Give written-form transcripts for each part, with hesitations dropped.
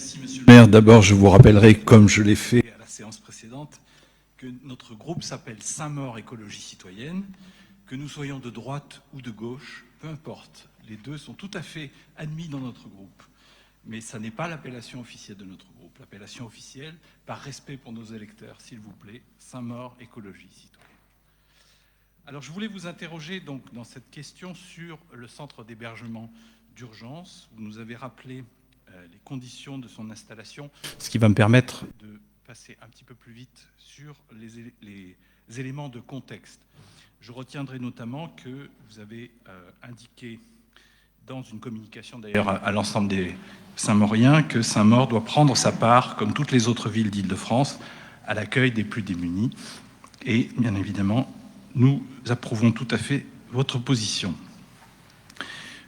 Merci, Monsieur le maire. D'abord, je vous rappellerai, comme je l'ai fait à la séance précédente, que notre groupe s'appelle Saint-Maur Écologie Citoyenne, que nous soyons de droite ou de gauche, peu importe. Les deux sont tout à fait admis dans notre groupe. Mais ça n'est pas l'appellation officielle de notre groupe. L'appellation officielle, par respect pour nos électeurs, s'il vous plaît, Saint-Maur Écologie Citoyenne. Alors, je voulais vous interroger donc dans cette question sur le centre d'hébergement d'urgence. Vous nous avez rappelé les conditions de son installation, ce qui va me permettre de passer un petit peu plus vite sur les éléments de contexte. Je retiendrai notamment que vous avez indiqué dans une communication d'ailleurs à l'ensemble des Saint-Mauriens que Saint-Maur doit prendre sa part, comme toutes les autres villes d'Île-de-France, à l'accueil des plus démunis. Et bien évidemment, nous approuvons tout à fait votre position.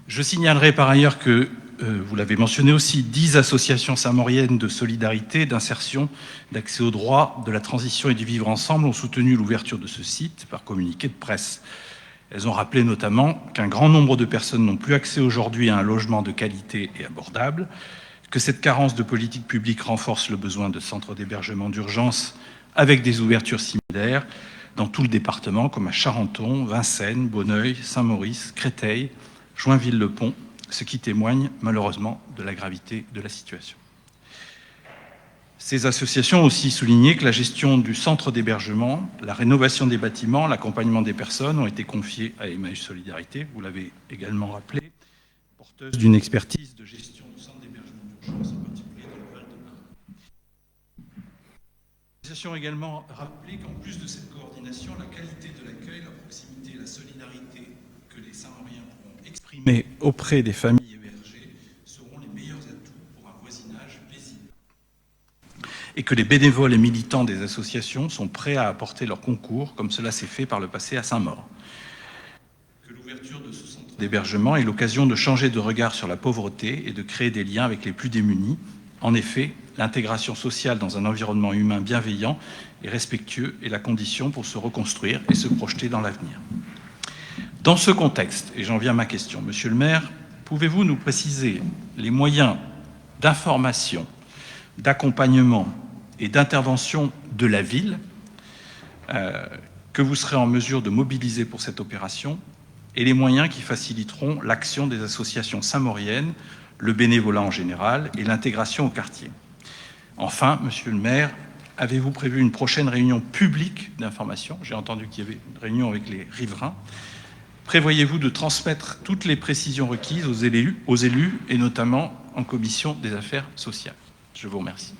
Je signalerai par ailleurs que, vous l'avez mentionné aussi, 10 associations saint-mauriennes de solidarité, d'insertion, d'accès aux droits, de la transition et du vivre ensemble ont soutenu l'ouverture de ce site par communiqué de presse. Elles ont rappelé notamment qu'un grand nombre de personnes n'ont plus accès aujourd'hui à un logement de qualité et abordable, que cette carence de politique publique renforce le besoin de centres d'hébergement d'urgence avec des ouvertures similaires dans tout le département, comme à Charenton, Vincennes, Bonneuil, Saint-Maurice, Créteil, Joinville-le-Pont, ce qui témoigne malheureusement de la gravité de la situation. Ces associations ont aussi souligné que la gestion du centre d'hébergement, la rénovation des bâtiments, l'accompagnement des personnes ont été confiés à Emmaüs Solidarité, vous l'avez également rappelé, porteuse d'une expertise de gestion du centre d'hébergement d'urgence, en particulier dans le Val-de-Marne. Les associations ont également rappelé qu'en plus de cette coordination, la qualité de l'accueil, la proximité, la solidarité que les Saint-Mauriens pourront exprimer auprès des familles hébergées seront les meilleurs atouts pour un voisinage paisible. Et que les bénévoles et militants des associations sont prêts à apporter leur concours, comme cela s'est fait par le passé à Saint-Maur. Que l'ouverture de ce centre d'hébergement est l'occasion de changer de regard sur la pauvreté et de créer des liens avec les plus démunis. En effet, l'intégration sociale dans un environnement humain bienveillant et respectueux est la condition pour se reconstruire et se projeter dans l'avenir. Dans ce contexte, et j'en viens à ma question, Monsieur le maire, pouvez-vous nous préciser les moyens d'information, d'accompagnement et d'intervention de la ville que vous serez en mesure de mobiliser pour cette opération et les moyens qui faciliteront l'action des associations saint-mauriennes, le bénévolat en général et l'intégration au quartier. Enfin, Monsieur le maire, avez-vous prévu une prochaine réunion publique d'information? J'ai entendu qu'il y avait une réunion avec les riverains. Prévoyez-vous de transmettre toutes les précisions requises aux élus et notamment en commission des affaires sociales? Je vous remercie.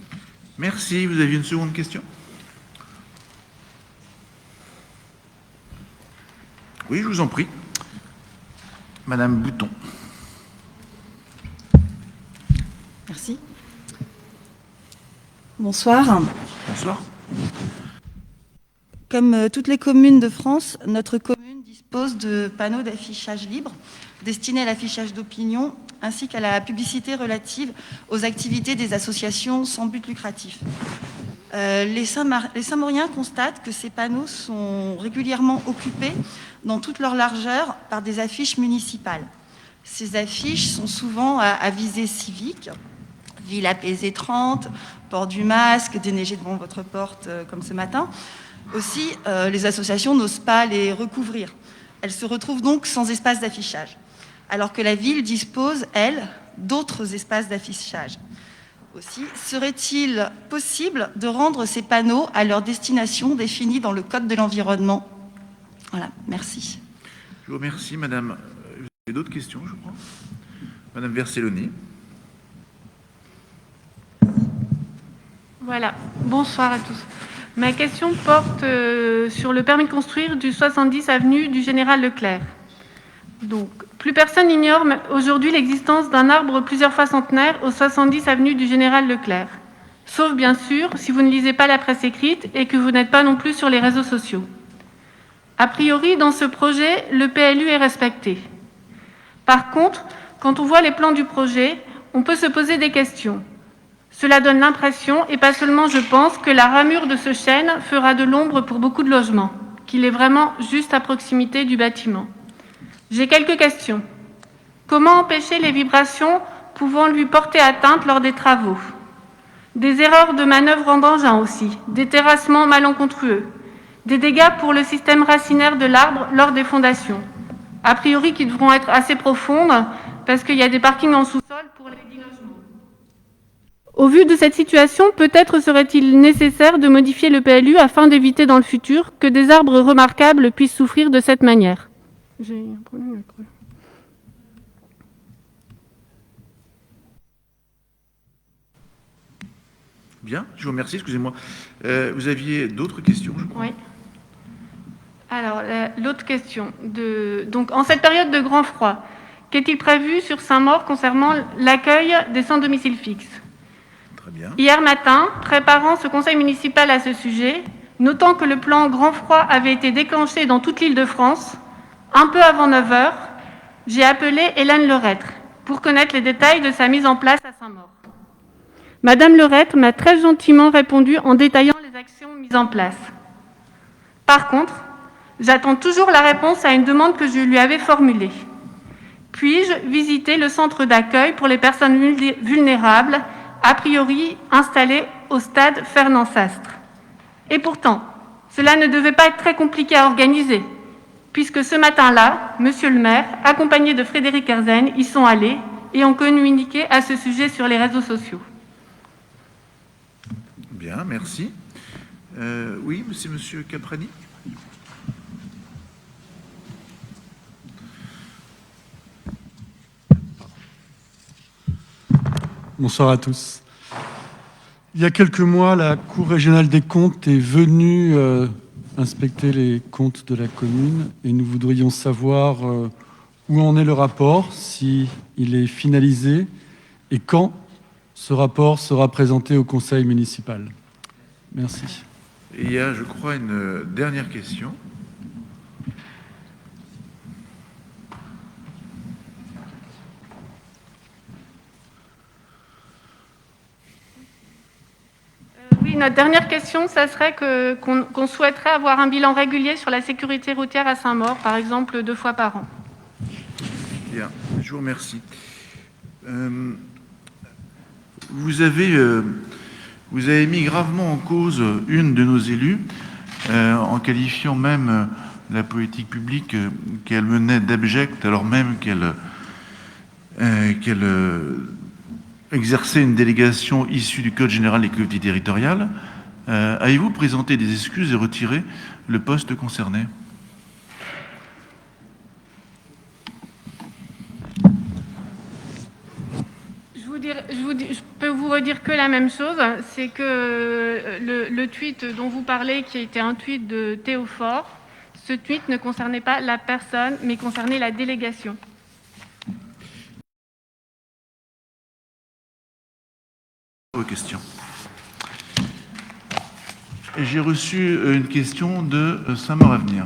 Merci. Vous aviez une seconde question? Oui, je vous en prie. Madame Bouton. Merci. Bonsoir. Bonsoir. Comme toutes les communes de France, notre commune dispose de panneaux d'affichage libre destinés à l'affichage d'opinion ainsi qu'à la publicité relative aux activités des associations sans but lucratif. Les Saint-Mauriens constatent que ces panneaux sont régulièrement occupés dans toute leur largeur par des affiches municipales. Ces affiches sont souvent à visée civique, ville apaisée 30, port du masque, déneigé devant votre porte comme ce matin. Aussi, les associations n'osent pas les recouvrir. Elles se retrouvent donc sans espace d'affichage, alors que la ville dispose, elle, d'autres espaces d'affichage. Aussi, serait-il possible de rendre ces panneaux à leur destination définie dans le Code de l'environnement? Voilà, merci. Je vous remercie, madame. Vous avez d'autres questions, je crois? Madame Verselloni. Voilà, bonsoir à tous. Ma question porte sur le permis de construire du 70 avenue du Général Leclerc. Donc, plus personne n'ignore aujourd'hui l'existence d'un arbre plusieurs fois centenaire au 70 avenue du Général Leclerc. Sauf bien sûr si vous ne lisez pas la presse écrite et que vous n'êtes pas non plus sur les réseaux sociaux. A priori, dans ce projet, le PLU est respecté. Par contre, quand on voit les plans du projet, on peut se poser des questions. Cela donne l'impression, et pas seulement je pense, que la ramure de ce chêne fera de l'ombre pour beaucoup de logements, qu'il est vraiment juste à proximité du bâtiment. J'ai quelques questions. Comment empêcher les vibrations pouvant lui porter atteinte lors des travaux? Des erreurs de manœuvre en d'engin aussi, des terrassements malencontreux, des dégâts pour le système racinaire de l'arbre lors des fondations, a priori qui devront être assez profondes parce qu'il y a des parkings en sous-sol pour les 10 logements. Au vu de cette situation, peut-être serait-il nécessaire de modifier le PLU afin d'éviter dans le futur que des arbres remarquables puissent souffrir de cette manière. J'ai un problème avec eux. Bien, je vous remercie, excusez-moi. Vous aviez d'autres questions, je crois? Oui. Alors, l'autre question. Donc, en cette période de grand froid, qu'est-il prévu sur Saint-Maur concernant l'accueil des sans-domicile fixe? Très bien. Hier matin, préparant ce conseil municipal à ce sujet, notant que le plan grand froid avait été déclenché dans toute l'Île-de-France, un peu avant 9 h, j'ai appelé Hélène Lerettre pour connaître les détails de sa mise en place à Saint-Maur. Madame Lerettre m'a très gentiment répondu en détaillant les actions mises en place. Par contre, j'attends toujours la réponse à une demande que je lui avais formulée. Puis-je visiter le centre d'accueil pour les personnes vulnérables, a priori installé au stade Fernand-Sastre? Et pourtant, cela ne devait pas être très compliqué à organiser, puisque ce matin-là, monsieur le maire, accompagné de Frédéric Herzen, y sont allés et ont communiqué à ce sujet sur les réseaux sociaux. Bien, merci. Oui, c'est monsieur Caprani. Bonsoir à tous. Il y a quelques mois, la Cour régionale des comptes est venue inspecter les comptes de la commune et nous voudrions savoir où en est le rapport, s'il est finalisé et quand ce rapport sera présenté au conseil municipal. Merci. Il y a, je crois, une dernière question. Oui, notre dernière question, ça serait qu'on souhaiterait avoir un bilan régulier sur la sécurité routière à Saint-Maur, par exemple 2 fois par an. Bien, je vous remercie. Vous avez mis gravement en cause une de nos élus, en qualifiant même la politique publique qu'elle menait d'abjecte, alors même qu'elle exerçait une délégation issue du Code général des collectivités territoriales. Avez-vous présenté des excuses et retiré le poste concerné? Je peux vous redire que la même chose, c'est que le tweet dont vous parlez, qui a été un tweet de Théo Faure, ce tweet ne concernait pas la personne, mais concernait la délégation. Vos questions. J'ai reçu une question de Saint-Maur Avenir.